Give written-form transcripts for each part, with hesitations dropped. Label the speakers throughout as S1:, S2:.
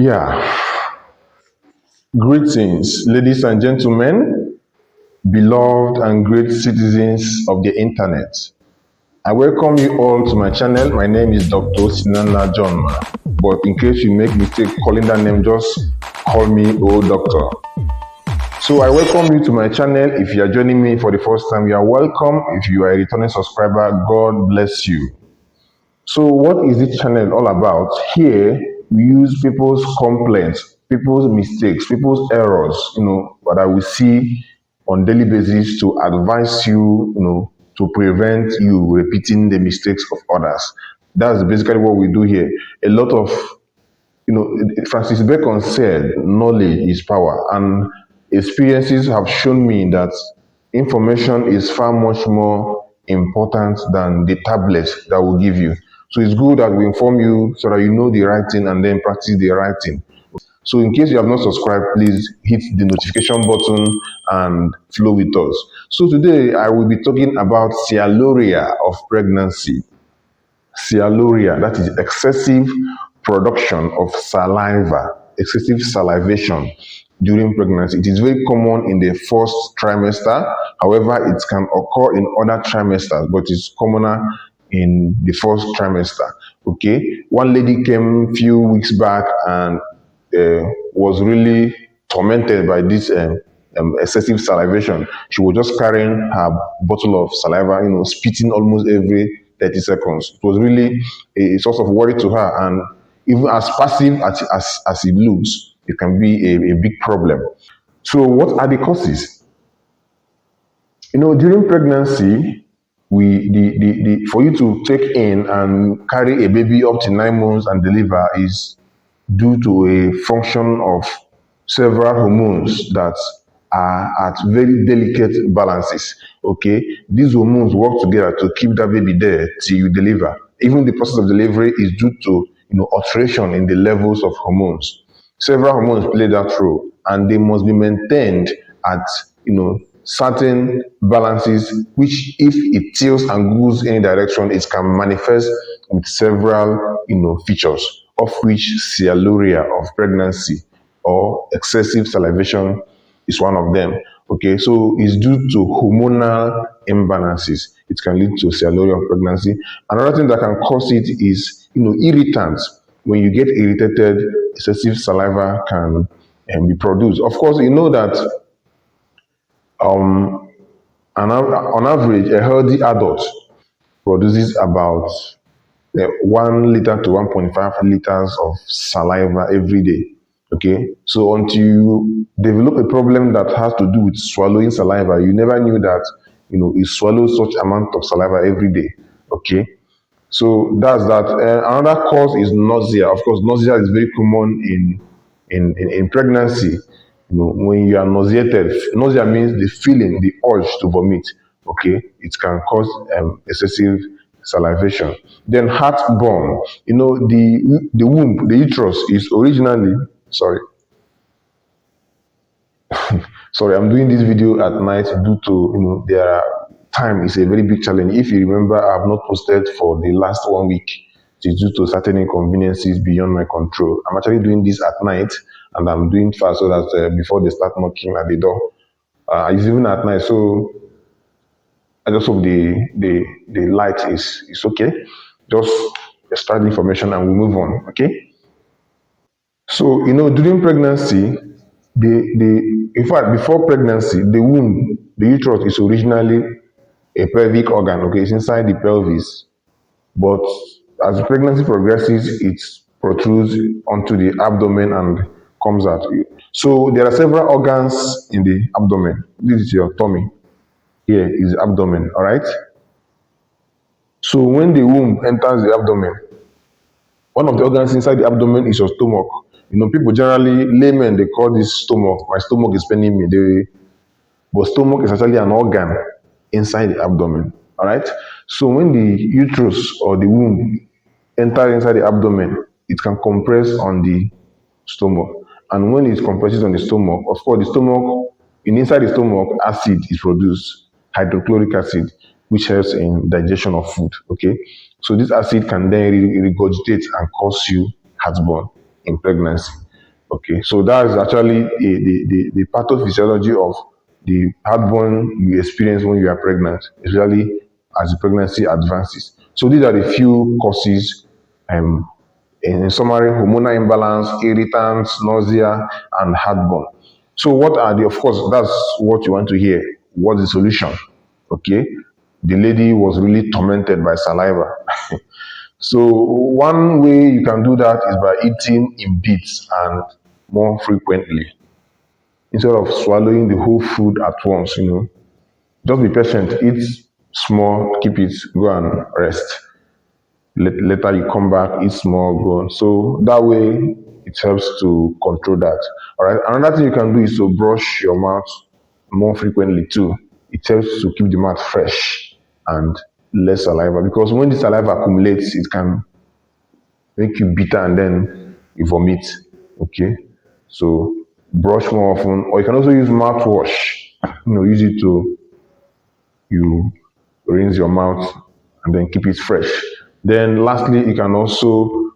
S1: Yeah, greetings, ladies and gentlemen, beloved and great citizens of the internet. I welcome you all to my channel. My name is Dr. Sinana John, but in case you make mistake calling that name, just call me old doctor. So I welcome you to my channel. If you are joining me for the first time, you are welcome. If you are a returning subscriber, God bless you. So what is this channel all about? Here, we use people's complaints, people's mistakes, people's errors, that we see on daily basis to advise you, to prevent you repeating the mistakes of others. That's basically what we do here. A lot of, Francis Bacon said, knowledge is power, and experiences have shown me that information is far much more important than the tablets that will give you. So it's good that we inform you so that you know the right thing and then practice the right thing. So in case you have not subscribed, please hit the notification button and flow with us. So today I will be talking about iscialuria of pregnancy. Iscialuria, that is excessive production of saliva, excessive salivation during pregnancy. It is very common in the first trimester. However, it can occur in other trimesters, but it's commoner in the first trimester. Okay, one lady came a few weeks back and was really tormented by this excessive salivation. She was just carrying her bottle of saliva, spitting almost every 30 seconds. It was really a source of worry to her, and even as passive as it looks, it can be a big problem. So what are the causes? During pregnancy, for you to take in and carry a baby up to 9 months and deliver is due to a function of several hormones that are at very delicate balances. Okay, these hormones work together to keep that baby there till you deliver. Even the process of delivery is due to alteration in the levels of hormones. Several hormones play that role, and they must be maintained at certain balances, which if it tilts and goes in any direction, it can manifest with several features, of which iscialuria of pregnancy or excessive salivation is one of them. Okay, so it's due to hormonal imbalances. It can lead to iscialuria of pregnancy. Another thing that can cause it is irritants. When you get irritated, excessive saliva can be produced. Of course, you know that on average, a healthy adult produces about 1 liter to 1.5 liters of saliva every day. Okay, so until you develop a problem that has to do with swallowing saliva, you never knew that you swallow such amount of saliva every day. Okay, so that's that. Another cause is nausea. Of course, nausea is very common in pregnancy. When you are nauseated, nausea means the feeling, the urge to vomit. Okay, it can cause excessive salivation. Then heartburn. The womb, the uterus is originally sorry, I'm doing this video at night due to their time is a very big challenge. If you remember, I have not posted for the last 1 week. It is due to certain inconveniences beyond my control. I'm actually doing this at night, and I'm doing fast so that before they start knocking at the door. It's even at night, so I just hope the light is okay. Just start the information and we move on. Okay. So during pregnancy, in fact before pregnancy, the womb, the uterus is originally a pelvic organ. Okay, it's inside the pelvis, but as the pregnancy progresses, it protrudes onto the abdomen and comes out. So there are several organs in the abdomen. This is your tummy. Here is abdomen. All right. So when the womb enters the abdomen, one of the organs inside the abdomen is your stomach. People generally, laymen, they call this stomach. My stomach is paining me. But stomach is actually an organ inside the abdomen. All right. So when the uterus or the womb enters inside the abdomen, it can compress on the stomach. And when it compresses on the stomach, of course, inside the stomach, acid is produced, hydrochloric acid, which helps in digestion of food. Okay. So this acid can then regurgitate and cause you heartburn in pregnancy. Okay, so that is actually the pathophysiology of the heartburn you experience when you are pregnant, especially as the pregnancy advances. So these are the few causes, um, in summary: hormonal imbalance, irritants, nausea, and heartburn. So what are the, of course, that's what you want to hear. What's the solution? Okay, the lady was really tormented by saliva. So one way you can do that is by eating in bits and more frequently instead of swallowing the whole food at once. Just be patient, eat small, keep it, go and rest. Later you come back, eat small, go on. So that way it helps to control that. All right. Another thing you can do is to brush your mouth more frequently too. It helps to keep the mouth fresh and less saliva, because when the saliva accumulates, it can make you bitter and then you vomit. Okay. So brush more often, or you can also use mouthwash. Use it to you rinse your mouth and then keep it fresh. Then lastly, you can also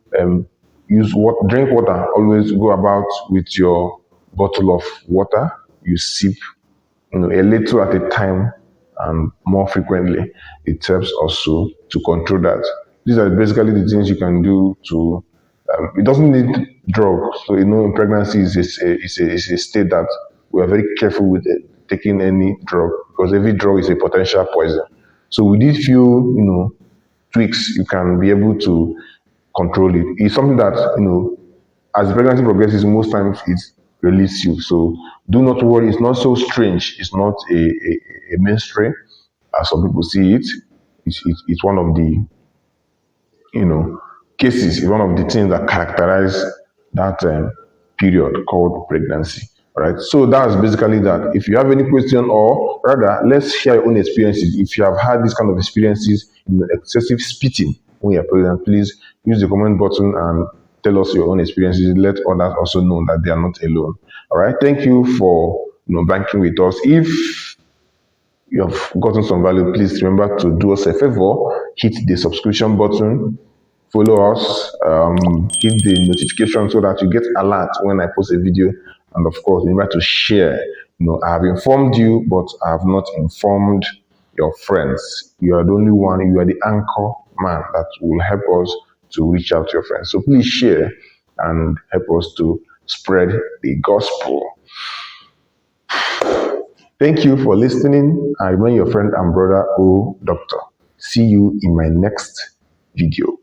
S1: use drink water. Always go about with your bottle of water. You sip, a little at a time and more frequently. It helps also to control that. These are basically the things you can do to. It doesn't need drugs. So in pregnancy is a state that we are very careful with taking any drug, because every drug is a potential poison. So with these few, tweaks, you can be able to control it. It's something that, as the pregnancy progresses, most times it releases you. So do not worry. It's not so strange. It's not a mainstream as some people see it. It's one of the, cases, is one of the things that characterize that period called pregnancy. All right. So that's basically that. If you have any question, or rather, let's share your own experiences. If you have had this kind of experiences, excessive spitting when you're pregnant, please use the comment button and tell us your own experiences. Let others also know that they are not alone. All right. Thank you for banking with us. If you have gotten some value, please remember to do us a favor, hit the subscription button, follow us, hit the notification so that you get alert when I post a video, and of course remember to share. I have informed you, but I have not informed your friends. You are the only one. You are the anchor man that will help us to reach out to your friends. So please share and help us to spread the gospel. Thank you for listening. I remain your friend and brother, O Doctor. See you in my next video.